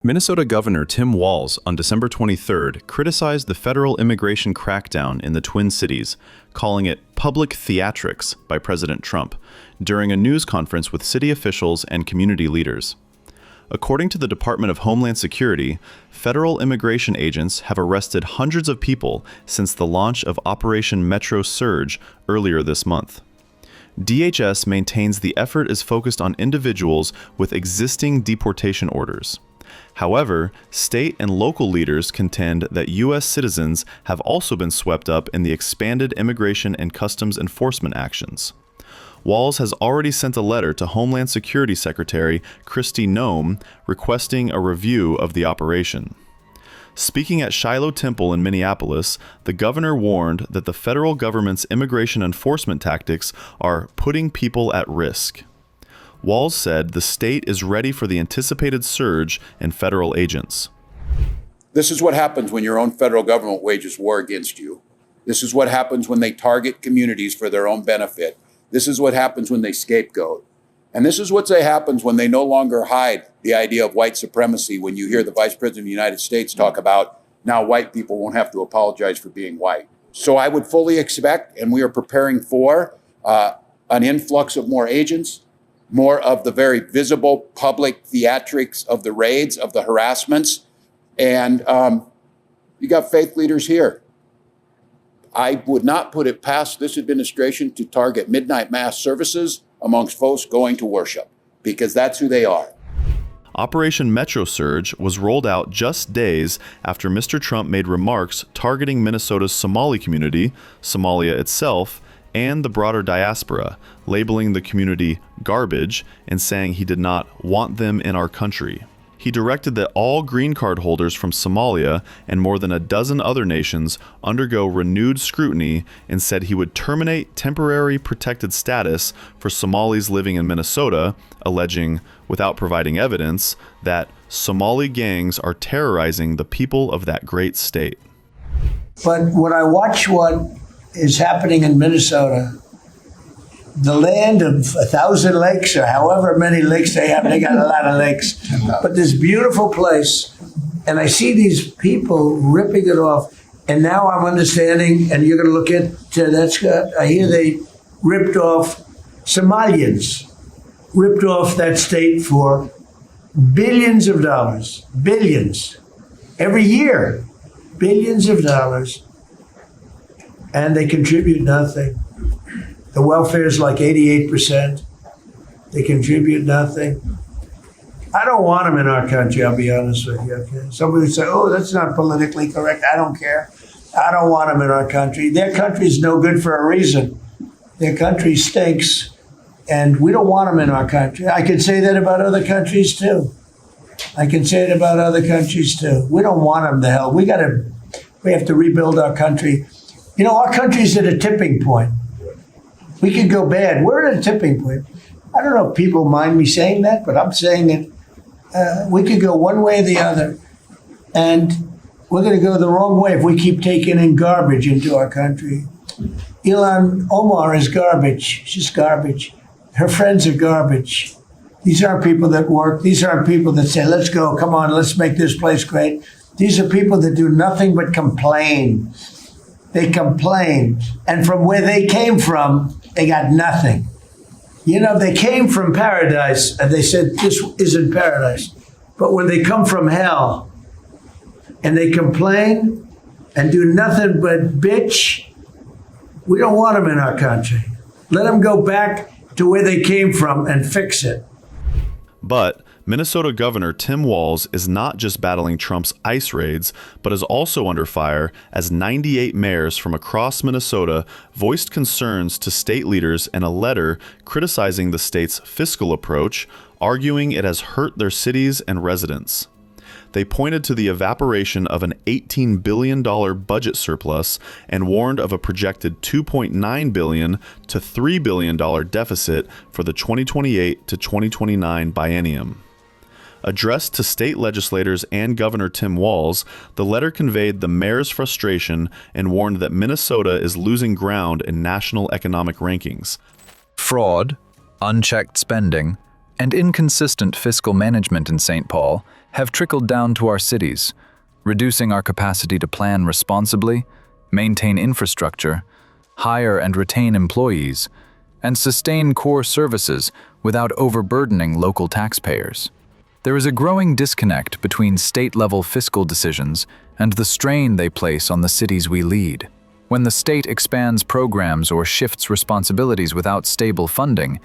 Minnesota Governor Tim Walz on December 23rd criticized the federal immigration crackdown in the Twin Cities, calling it public theatrics by President Trump, during a news conference with city officials and community leaders. According to the Department of Homeland Security, federal immigration agents have arrested hundreds of people since the launch of Operation Metro Surge earlier this month. DHS maintains the effort is focused on individuals with existing deportation orders. However, state and local leaders contend that U.S. citizens have also been swept up in the expanded immigration and customs enforcement actions. Walz has already sent a letter to Homeland Security Secretary Kristi Noem requesting a review of the operation. Speaking at Shiloh Temple in Minneapolis, the governor warned that the federal government's immigration enforcement tactics are putting people at risk. Walz said the state is ready for the anticipated surge in federal agents. This is what happens when your own federal government wages war against you. This is what happens when they target communities for their own benefit. This is what happens when they scapegoat. And this is what happens when they no longer hide the idea of white supremacy, when you hear the Vice President of the United States talk about now white people won't have to apologize for being white. So I would fully expect, and we are preparing for, an influx of more agents, more of the very visible public theatrics of the raids, of the harassments. And you got faith leaders here. I would not put it past this administration to target midnight mass services amongst folks going to worship, because that's who they are. Operation Metro Surge was rolled out just days after Mr. Trump made remarks targeting Minnesota's Somali community, Somalia itself, and the broader diaspora, labeling the community garbage and saying he did not want them in our country. He directed that all green card holders from Somalia and more than a dozen other nations undergo renewed scrutiny and said he would terminate temporary protected status for Somalis living in Minnesota, alleging, without providing evidence, that Somali gangs are terrorizing the people of that great state. But when I watch what is happening in Minnesota, the land of 1,000 lakes or however many lakes they have, they got a lot of lakes, but this beautiful place, and I see these people ripping it off, and now I'm understanding, and you're going to look at, I hear they ripped off Somalians, ripped off that state for billions of dollars, billions, every year, billions of dollars, and they contribute nothing. The welfare is like 88%. They contribute nothing. I don't want them in our country, I'll be honest with you. Okay? Somebody would say, oh, that's not politically correct. I don't care. I don't want them in our country. Their country is no good for a reason. Their country stinks, and we don't want them in our country. I could say that about other countries, too. I can say it about other countries, too. We don't want them to hell. We have to rebuild our country. You know, our country's at a tipping point. We could go bad. We're at a tipping point. I don't know if people mind me saying that, but I'm saying it. We could go one way or the other. And we're going to go the wrong way if we keep taking in garbage into our country. Ilhan Omar is garbage. She's garbage. Her friends are garbage. These aren't people that work. These aren't people that say, let's go, come on, let's make this place great. These are people that do nothing but complain. They complain. And from where they came from, they got nothing. You know, they came from paradise and they said, this isn't paradise. But when they come from hell and they complain and do nothing but bitch, we don't want them in our country. Let them go back to where they came from and fix it. But Minnesota Governor Tim Walz is not just battling Trump's ICE raids, but is also under fire as 98 mayors from across Minnesota voiced concerns to state leaders in a letter criticizing the state's fiscal approach, arguing it has hurt their cities and residents. They pointed to the evaporation of an $18 billion budget surplus and warned of a projected $2.9 billion to $3 billion deficit for the 2028 to 2029 biennium. Addressed to state legislators and Governor Tim Walz, the letter conveyed the mayor's frustration and warned that Minnesota is losing ground in national economic rankings. Fraud, unchecked spending, and inconsistent fiscal management in St. Paul have trickled down to our cities, reducing our capacity to plan responsibly, maintain infrastructure, hire and retain employees, and sustain core services without overburdening local taxpayers. There is a growing disconnect between state-level fiscal decisions and the strain they place on the cities we lead. When the state expands programs or shifts responsibilities without stable funding,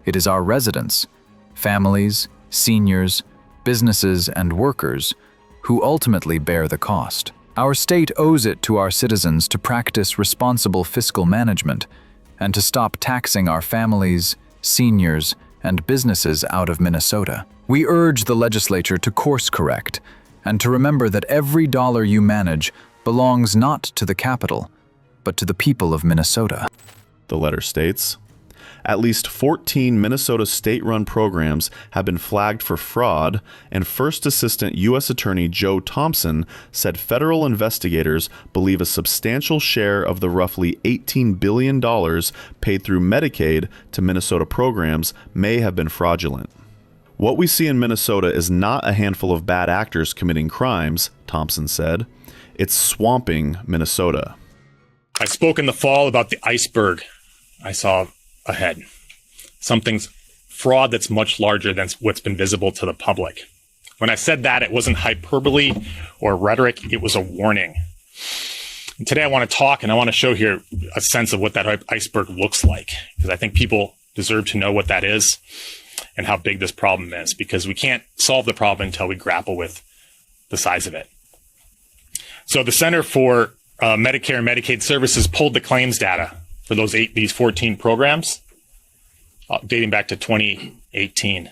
it is our residents, families, seniors, businesses, and workers who ultimately bear the cost. Our state owes it to our citizens to practice responsible fiscal management and to stop taxing our families, seniors, and businesses out of Minnesota. We urge the legislature to course correct and to remember that every dollar you manage belongs not to the capital, but to the people of Minnesota. The letter states, at least 14 Minnesota state-run programs have been flagged for fraud, and First Assistant U.S. Attorney Joe Thompson said federal investigators believe a substantial share of the roughly $18 billion paid through Medicaid to Minnesota programs may have been fraudulent. What we see in Minnesota is not a handful of bad actors committing crimes, Thompson said. It's swamping Minnesota. I spoke in the fall about the iceberg I saw ahead. Something's fraud that's much larger than what's been visible to the public. When I said that, it wasn't hyperbole or rhetoric, it was a warning. And today I want to talk and I want to show here a sense of what that iceberg looks like, because I think people deserve to know what that is and how big this problem is, because we can't solve the problem until we grapple with the size of it. So the Center for Medicare and Medicaid Services pulled the claims data for these 14 programs dating back to 2018.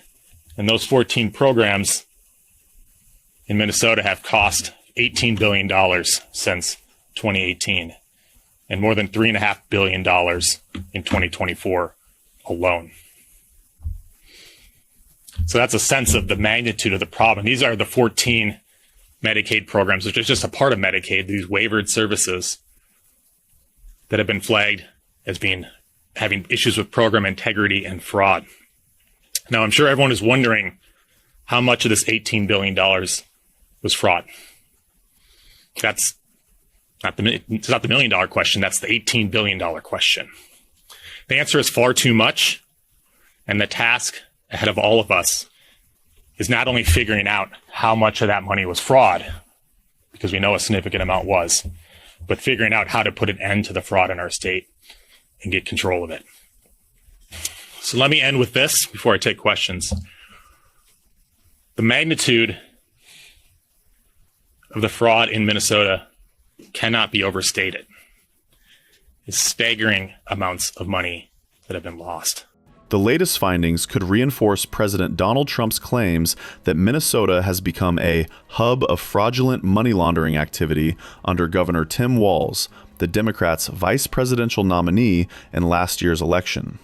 And those 14 programs in Minnesota have cost $18 billion since 2018 and more than $3.5 billion in 2024 alone. So that's a sense of the magnitude of the problem. These are the 14 Medicaid programs, which is just a part of Medicaid, these waivered services that have been flagged as having issues with program integrity and fraud. Now, I'm sure everyone is wondering how much of this $18 billion was fraud. It's not the million-dollar question, that's the $18 billion question. The answer is far too much, and the task ahead of all of us is not only figuring out how much of that money was fraud, because we know a significant amount was, but figuring out how to put an end to the fraud in our state and get control of it. So let me end with this before I take questions. The magnitude of the fraud in Minnesota cannot be overstated. It's staggering amounts of money that have been lost. The latest findings could reinforce President Donald Trump's claims that Minnesota has become a hub of fraudulent money laundering activity under Governor Tim Walz, the Democrats' vice presidential nominee in last year's election.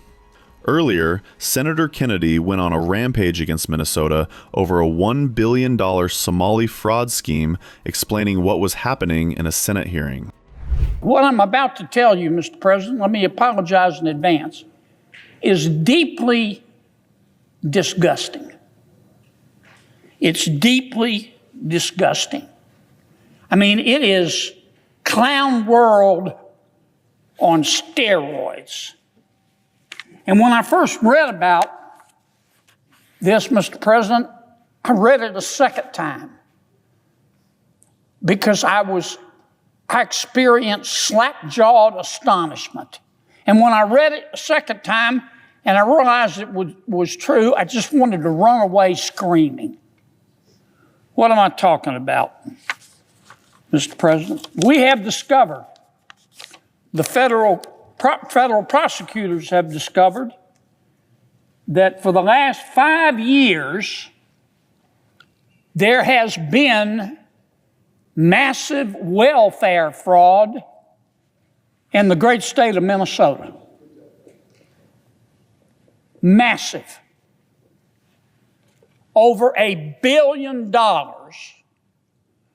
Earlier, Senator Kennedy went on a rampage against Minnesota over a $1 billion Somali fraud scheme, explaining what was happening in a Senate hearing. What I'm about to tell you, Mr. President, let me apologize in advance, is deeply disgusting. It's deeply disgusting. I mean, it is clown world on steroids. And when I first read about this, Mr. President, I read it a second time because I experienced slack-jawed astonishment. And when I read it a second time and I realized it was true, I just wanted to run away screaming. What am I talking about, Mr. President? We have discovered, the federal prosecutors have discovered that for the last 5 years, there has been massive welfare fraud in the great state of Minnesota. Massive. Over $1 billion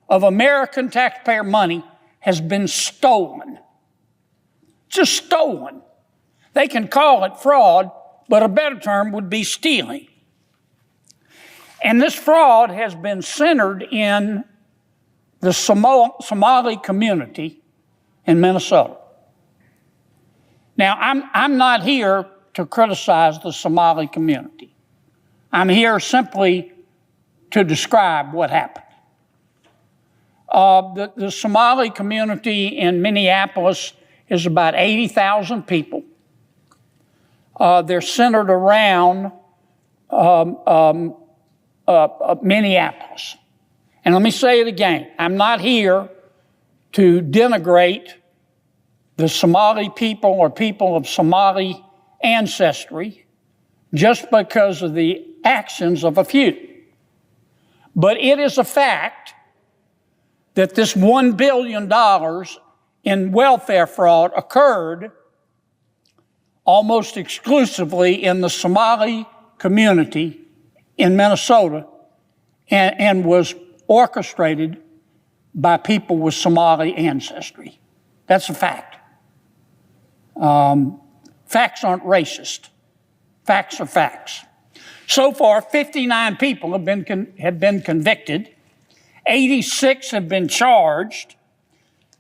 of American taxpayer money has been stolen. Just stolen. They can call it fraud, but a better term would be stealing. And this fraud has been centered in the Somali community in Minnesota. Now, I'm not here to criticize the Somali community. I'm here simply to describe what happened. The Somali community in Minneapolis is about 80,000 people. They're centered around Minneapolis. And let me say it again. I'm not here to denigrate the Somali people or people of Somali ancestry just because of the actions of a few. But it is a fact that this $1 billion in welfare fraud occurred almost exclusively in the Somali community in Minnesota and was orchestrated by people with Somali ancestry. That's a fact. Facts aren't racist. Facts are facts. So far, 59 people have been convicted, 86 have been charged,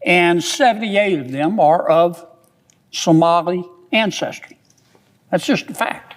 and 78 of them are of Somali ancestry. That's just a fact.